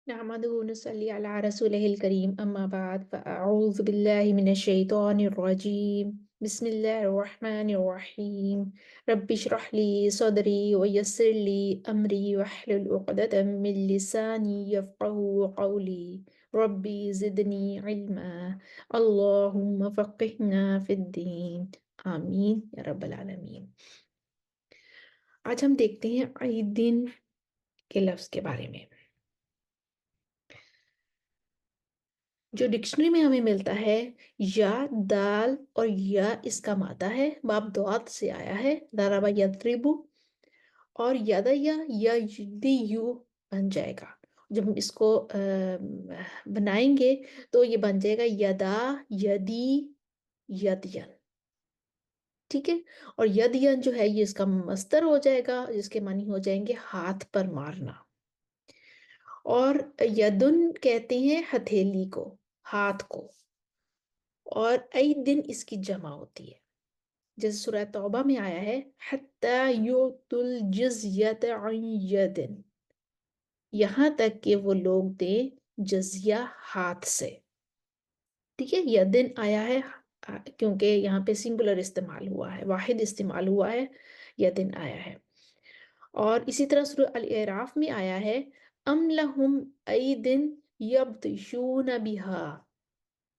نحمده ونصلي على رسوله الكريم أما بعد فأعوذ بالله من الشيطان الرجيم بسم الله الرحمن الرحيم رب اشرح لي صدري ويسر لي أمري واحلل عقدة من لساني يفقه قولي ربي زدني علما اللهم فقهنا في الدين آمین یا رب العالمین۔ آج ہم دیکھتے ہیں عید دن کے لفظ کے بارے میں۔ جو ڈکشنری میں ہمیں ملتا ہے، یا دال اور یا اس کا مادہ ہے، باب دوات سے آیا ہے، ضرب یضرب، اور یدا یا یجدی یو بن جائے گا۔ جب ہم اس کو بنائیں گے تو یہ بن جائے گا یدا یدی یدین، ٹھیک ہے۔ اور یدین جو ہے یہ اس کا مصدر ہو جائے گا، جس کے معنی ہو جائیں گے ہاتھ پر مارنا۔ اور یدن کہتے ہیں ہتھیلی کو، ہاتھ کو، اور عید دن اس کی جمع ہوتی ہے، جیسے سورہ توبہ میں آیا ہے حَتَّى يُعْتُوا الْجِزْيَةَ عَنْ يَدٍ، یہاں تک کہ وہ لوگ دیں جزیہ ہاتھ سے، ٹھیک ہے۔ یدن آیا ہے کیونکہ یہاں پہ سنگولر استعمال ہوا ہے، واحد استعمال ہوا ہے، یدن آیا ہے۔ اور اسی طرح سورہ الاعراف میں آیا ہے ام لہم ایدن یبطشون بہا،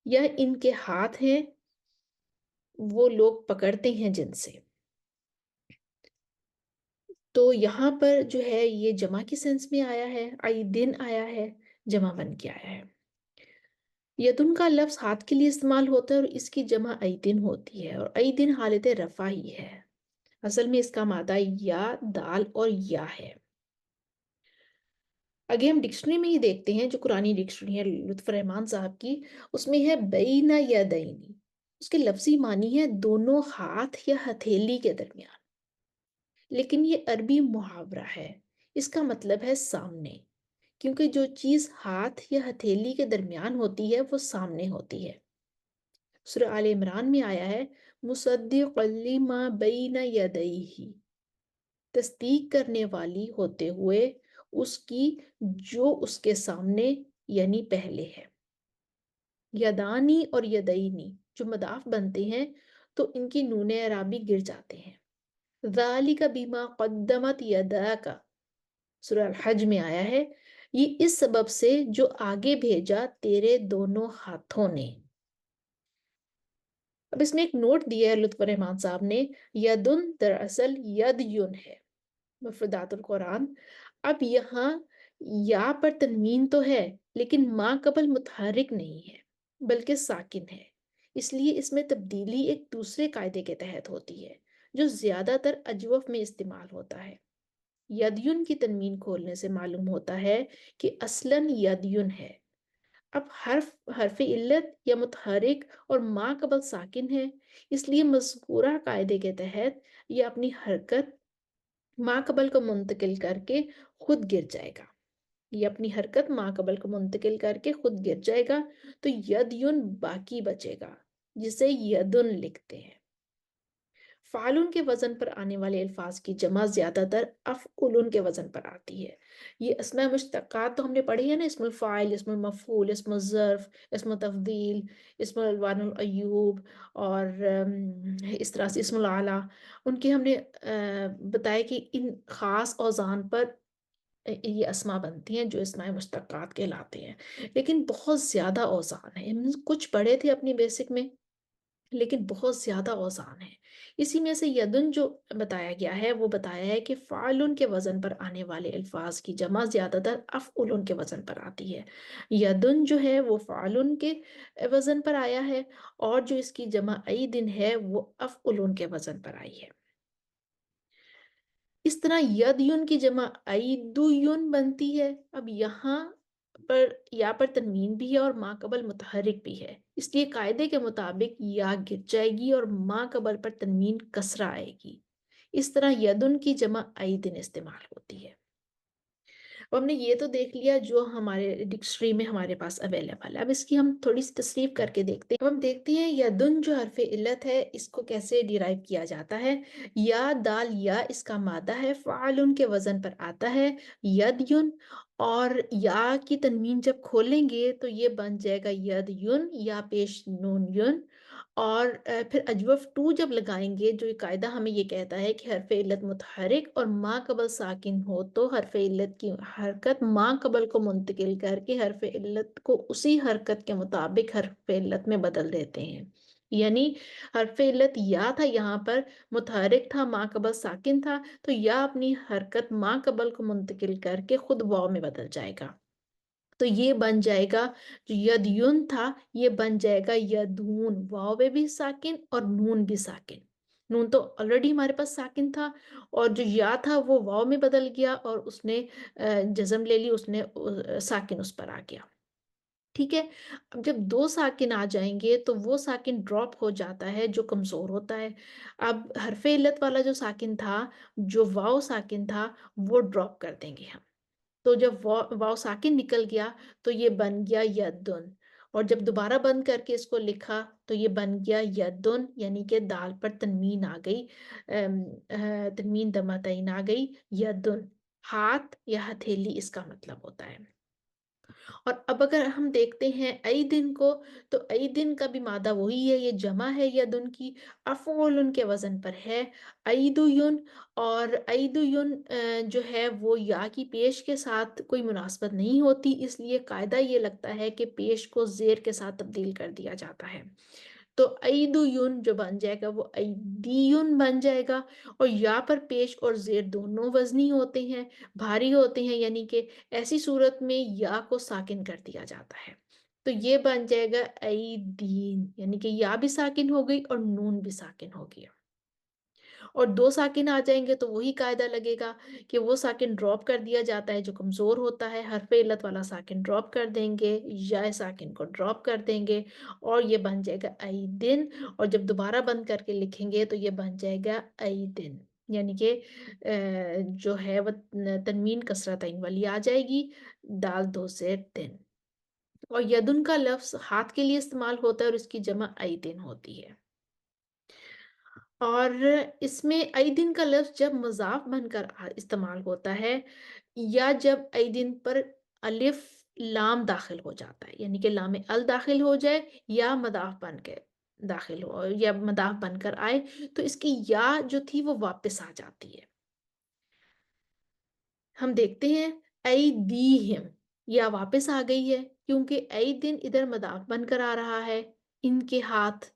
یا ان کے ہاتھ ہیں وہ لوگ پکڑتے ہیں جن سے۔ تو یہاں پر جو ہے یہ جمع کی سینس میں آیا ہے، ایدن آیا ہے، جمع بن کے آیا ہے۔ یدن کا لفظ ہاتھ کے لیے استعمال ہوتا ہے اور اس کی جمع ایدن ہوتی ہے، اور ایدن حالت رفع ہی ہے، اصل میں اس کا مادہ یا دال اور یا ہے۔ آگے ہم ڈکشنری میں ہی دیکھتے ہیں، جو قرآنی ڈکشنری ہے لطف رحمان صاحب کی، اس میں ہے بین یدینی، اس کے لفظی معنی ہے دونوں ہاتھ یا ہتھیلی کے درمیان، لیکن یہ عربی محاورہ ہے، اس کا مطلب ہے سامنے، کیونکہ جو چیز ہاتھ یا ہتھیلی کے درمیان ہوتی ہے وہ سامنے ہوتی ہے۔ سورہ آل عمران میں آیا ہے مصدقا لما بین یدیہ، تصدیق کرنے والی ہوتے ہوئے اس کی جو اس کے سامنے یعنی پہلے ہے۔ یدانی اور یدینی جو مضاف بنتے ہیں تو ان کی نون اعرابی گر جاتے ہیں۔ ذالک بما قدمت یداک، سورہ الحج میں آیا ہے یہ اس سبب سے جو آگے بھیجا تیرے دونوں ہاتھوں نے۔ اب اس میں ایک نوٹ دیا ہے لطف رحمان صاحب نے، یدن دراصل ید یون ہے، مفردات القرآن۔ اب یہاں یا پر تنوین تو ہے لیکن ما قبل متحرک نہیں ہے بلکہ ساکن ہے، اس لیے اس میں تبدیلی ایک دوسرے قاعدے کے تحت ہوتی ہے جو زیادہ تر اجوف میں استعمال ہوتا ہے۔ یدیون کی تنوین کھولنے سے معلوم ہوتا ہے کہ اصلاً یدیون ہے۔ اب حرف علت یا متحرک اور ما قبل ساکن ہے، اس لیے مذکورہ قاعدے کے تحت یہ اپنی حرکت ما قبل کو منتقل کر کے خود گر جائے گا، یہ اپنی حرکت ما قبل کو منتقل کر کے خود گر جائے گا، تو یدیون باقی بچے گا جسے یدن لکھتے ہیں۔ فعلن کے وزن پر آنے والے الفاظ کی جمع زیادہ تر افعلن کے وزن پر آتی ہے۔ یہ اسماء مشتقات تو ہم نے پڑھی ہے نا، اسم الفاعل، اسم المفعول، اسم الظرف، اسم التفضیل، اسم الوان العیوب، اور اس طرح سے اسم العلا، ان کے ہم نے بتایا کہ ان خاص اوزان پر یہ اسماء بنتی ہیں جو اسماء مشتقات کہلاتے ہیں، لیکن بہت زیادہ اوزان ہیں، کچھ پڑھے تھے اپنی بیسک میں لیکن بہت زیادہ اوزان ہے۔ اسی میں سے یدن جو بتایا گیا ہے وہ بتایا ہے کہ فعلن کے وزن پر آنے والے الفاظ کی جمع زیادہ تر افعلن کے وزن پر آتی ہے۔ یدن جو ہے وہ فعلن کے وزن پر آیا ہے، اور جو اس کی جمع ایدن ہے وہ افعلن کے وزن پر آئی ہے۔ اس طرح یدیون کی جمع ایدویون بنتی ہے۔ اب یہاں پر یا پر تنوین بھی ہے اور ما قبل متحرک بھی ہے، اس لیے قاعدے کے مطابق یا گر جائے گی اور ما قبل پر تنوین کسرہ آئے گی۔ اس طرح یدن کی جمع ایدن استعمال ہوتی ہے۔ اور ہم نے یہ تو دیکھ لیا جو ہمارے ڈکشنری میں ہمارے پاس اویلیبل ہے، اب اس کی ہم تھوڑی سی تصریف کر کے دیکھتے ہیں۔ اب ہم دیکھتے ہیں یدن جو حرف علت ہے اس کو کیسے ڈیرائیو کیا جاتا ہے۔ یا دال یا اس کا مادہ ہے، فعلن کے وزن پر آتا ہے، ید یون، اور یا کی تنوین جب کھولیں گے تو یہ بن جائے گا ید یون یا پیش نون یون، اور پھر اجوف ٹو جب لگائیں گے، جو قاعدہ ہمیں یہ کہتا ہے کہ حرف علت متحرک اور ما قبل ساکن ہو تو حرف علت کی حرکت ما قبل کو منتقل کر کے حرف علت کو اسی حرکت کے مطابق حرف علت میں بدل دیتے ہیں۔ یعنی حرف علت یا تھا، یہاں پر متحرک تھا، ما قبل ساکن تھا، تو یا اپنی حرکت ما قبل کو منتقل کر کے خود واو میں بدل جائے گا، تو یہ بن جائے گا جو یدیون تھا یہ بن جائے گا یدون، واو میں بھی ساکن اور نون بھی ساکن۔ نون تو آلریڈی ہمارے پاس ساکن تھا، اور جو یا تھا وہ واو میں بدل گیا اور اس نے جزم لے لی، اس نے ساکن اس پر آ گیا۔ ٹھیک ہے، اب جب دو ساکن آ جائیں گے تو وہ ساکن ڈراپ ہو جاتا ہے جو کمزور ہوتا ہے۔ اب حرف علت والا جو ساکن تھا، جو واو ساکن تھا، وہ ڈراپ کر دیں گے ہم، تو جب واو ساکن نکل گیا تو یہ بن گیا یدن، اور جب دوبارہ بند کر کے اس کو لکھا تو یہ بن گیا یدن، یعنی کہ دال پر تنوین آ گئی، تنوین دمتین آ گئی، یدن، ہاتھ یا ہتھیلی اس کا مطلب ہوتا ہے۔ اور اب اگر ہم دیکھتے ہیں دن کو، تو دن کا بھی مادہ وہی ہے، یہ جمع ہے یدن کی، افعول ان کے وزن پر ہے، ایدوین، اور ایدوین جو ہے وہ یا کی پیش کے ساتھ کوئی مناسبت نہیں ہوتی، اس لیے قاعدہ یہ لگتا ہے کہ پیش کو زیر کے ساتھ تبدیل کر دیا جاتا ہے، تو ایدوین جو بن جائے گا وہ ایدیون بن جائے گا، اور یا پر پیش اور زیر دونوں وزنی ہوتے ہیں، بھاری ہوتے ہیں، یعنی کہ ایسی صورت میں یا کو ساکن کر دیا جاتا ہے، تو یہ بن جائے گا ایدین، یعنی کہ یا بھی ساکن ہو گئی اور نون بھی ساکن ہو گیا۔ اور دو ساکن آ جائیں گے تو وہی قاعدہ لگے گا کہ وہ ساکن ڈراپ کر دیا جاتا ہے جو کمزور ہوتا ہے، حرف علت والا ساکن ڈراپ کر دیں گے، یا ساکن کو ڈراپ کر دیں گے، اور یہ بن جائے گا ایدن، اور جب دوبارہ بند کر کے لکھیں گے تو یہ بن جائے گا ایدن، یعنی کہ جو ہے وہ تنوین کسرتین والی آ جائے گی، دال دو زیر دن، اور یدن کا لفظ ہاتھ کے لیے استعمال ہوتا ہے اور اس کی جمع ایدن ہوتی ہے۔ اور اس میں ایدن کا لفظ جب مضاف بن کر استعمال ہوتا ہے، یا جب ایدن پر الف لام داخل ہو جاتا ہے، یعنی کہ لام ال داخل ہو جائے یا مضاف بن کے داخل ہو یا مضاف بن کر آئے، تو اس کی یا جو تھی وہ واپس آ جاتی ہے۔ ہم دیکھتے ہیں ایدیہم، یا واپس آ گئی ہے کیونکہ ایدن ادھر مضاف بن کر آ رہا ہے، ان کے ہاتھ،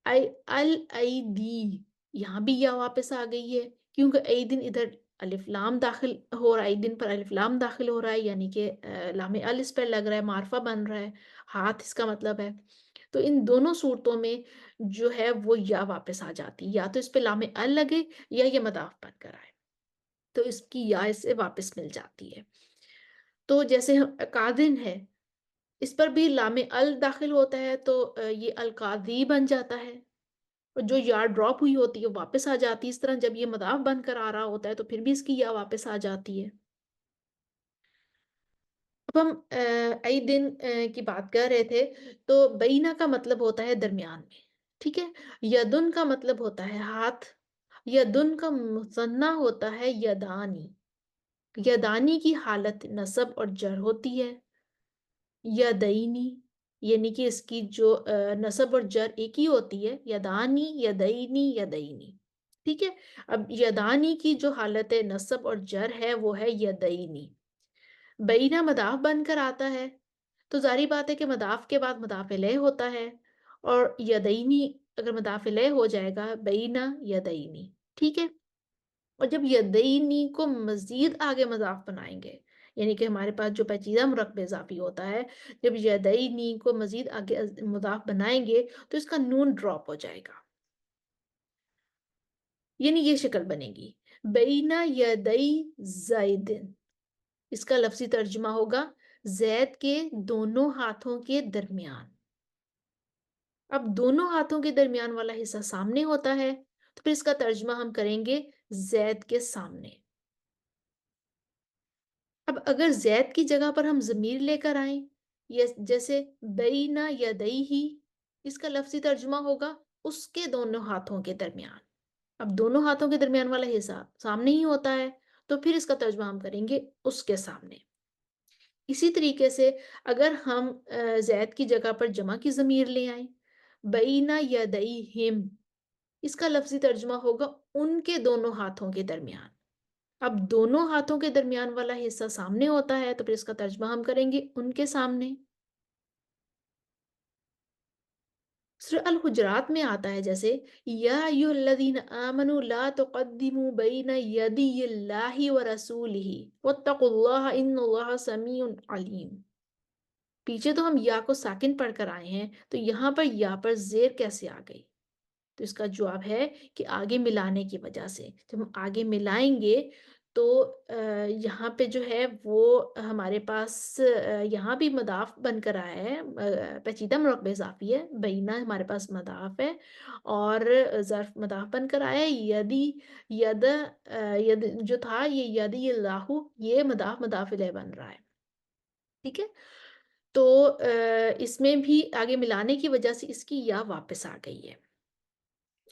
الایدی، یہاں بھی یا واپس آ گئی ہے کیونکہ ایدن ادھر الف لام داخل ہو رہا ہے، ایدن پر الف لام داخل ہو رہا ہے، یعنی کہ لام ال اس پر لگ رہا ہے، معرفہ بن رہا ہے، ہاتھ اس کا مطلب ہے، تو ان دونوں صورتوں میں جو ہے وہ یا واپس آ جاتی، یا تو اس پہ لام ال لگے یا یہ مضاف بن کر آئے، تو اس کی یا اس سے واپس مل جاتی ہے۔ تو جیسے قادن ہے، اس پر بھی لام ال داخل ہوتا ہے تو یہ القاضی بن جاتا ہے، اور جو یا ڈراپ ہوئی ہوتی ہے واپس آ جاتی ہے، اس طرح جب یہ مضاف بن کر آ رہا ہوتا ہے تو پھر بھی اس کی یا واپس آ جاتی ہے۔ اب ہم دن کی بات کر رہے تھے، تو بینہ کا مطلب ہوتا ہے درمیان میں، ٹھیک ہے، یدن کا مطلب ہوتا ہے ہاتھ، یدن کا مثنیٰ ہوتا ہے یدانی، یدانی کی حالت نصب اور جر ہوتی ہے، یدینی، یعنی کہ اس کی جو نصب اور جر ایک ہی ہوتی ہے، یدانی، یدینی، یدینی، ٹھیک ہے، اب یدانی کی جو حالت نصب اور جر ہے وہ ہے یدینی، بینہ مضاف بن کر آتا ہے تو ظاہری بات ہے کہ مضاف کے بعد مضاف الیہ ہوتا ہے، اور یدینی اگر مضاف الیہ ہو جائے گا بینہ یدینی، ٹھیک ہے، اور جب یدینی کو مزید آگے مضاف بنائیں گے، یعنی کہ ہمارے پاس جو پیچیدہ مرکب اضافی ہوتا ہے، جب یدینی کو مزید آگے مضاف بنائیں گے تو اس کا نون ڈراپ ہو جائے گا، یعنی یہ شکل بنے گی بینہ یدئی زیدن، اس کا لفظی ترجمہ ہوگا زید کے دونوں ہاتھوں کے درمیان۔ اب دونوں ہاتھوں کے درمیان والا حصہ سامنے ہوتا ہے تو پھر اس کا ترجمہ ہم کریں گے زید کے سامنے۔ اب اگر زید کی جگہ پر ہم ضمیر لے کر آئیں، جیسے بین یدیہ، اس کا لفظی ترجمہ ہوگا اس کے دونوں ہاتھوں کے درمیان۔ اب دونوں ہاتھوں کے درمیان والا حصہ سامنے ہی ہوتا ہے، تو پھر اس کا ترجمہ ہم کریں گے اس کے سامنے۔ اسی طریقے سے اگر ہم زید کی جگہ پر جمع کی ضمیر لے آئیں، بین یدیہم، اس کا لفظی ترجمہ ہوگا ان کے دونوں ہاتھوں کے درمیان۔ اب دونوں ہاتھوں کے درمیان والا حصہ سامنے ہوتا ہے، تو پھر اس کا ترجمہ ہم کریں گے ان کے سامنے۔ سورہ الحجرات میں آتا ہے جیسے یا ایھا الذین آمنوا لا تقدموا بین یدی اللہ ورسولہ واتقوا اللہ ان اللہ سمیع علیم۔ پیچھے تو ہم یا کو ساکن پڑھ کر آئے ہیں، تو یہاں پر یا پر زیر کیسے آ گئی؟ تو اس کا جواب ہے کہ آگے ملانے کی وجہ سے، جب ہم آگے ملائیں گے تو یہاں پہ جو ہے وہ ہمارے پاس یہاں بھی مضاف بن کر آیا ہے، پیچیدہ مرکب اضافی ہے، بینہ ہمارے پاس مضاف ہے اور ظرف مضاف بن کر آیا ہے، یدی ید ید جو تھا یہ یدی اللہ، یہ مضاف الیہ بن رہا ہے، ٹھیک ہے؟ تو اس میں بھی آگے ملانے کی وجہ سے اس کی یا واپس آ گئی ہے،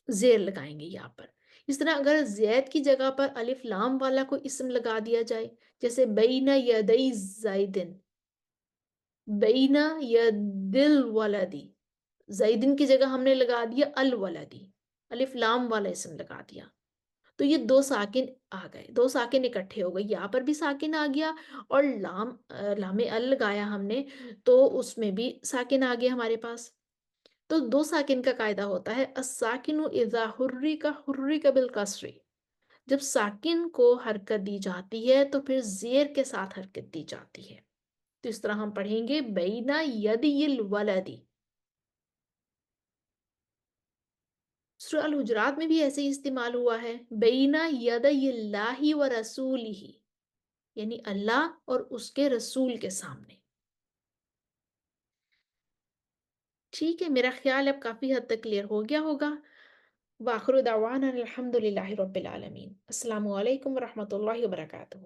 زیر لگائیں گے یہاں پر۔ اس طرح اگر زید کی جگہ پر الف لام والا کوئی اسم لگا دیا جائے، جیسے بین یدی زیدن، بین یدل ولدی، زیدن کی جگہ ہم نے لگا دیا الولدی، الف لام والا اسم لگا دیا، تو یہ دو ساکن آ گئے، دو ساکن اکٹھے ہو گئے، یہاں پر بھی ساکن آ گیا اور لام ال لگایا ہم نے تو اس میں بھی ساکن آ گیا ہمارے پاس۔ تو دو ساکن کا قاعدہ ہوتا ہے الساکن اذا حرک بالکسر، جب ساکن کو حرکت دی جاتی ہے تو پھر زیر کے ساتھ حرکت دی جاتی ہے، تو اس طرح ہم پڑھیں گے بینا یدی الولدی۔ سورہ الحجرات میں بھی ایسے ہی استعمال ہوا ہے، بینا یدی اللہ و رسولہ، یعنی اللہ اور اس کے رسول کے سامنے۔ ٹھیک ہے، میرا خیال اب کافی حد تک کلیئر ہو گیا ہوگا۔ وآخر دعوانا الحمد للہ رب العالمین۔ السلام علیکم ورحمۃ اللہ وبرکاتہ۔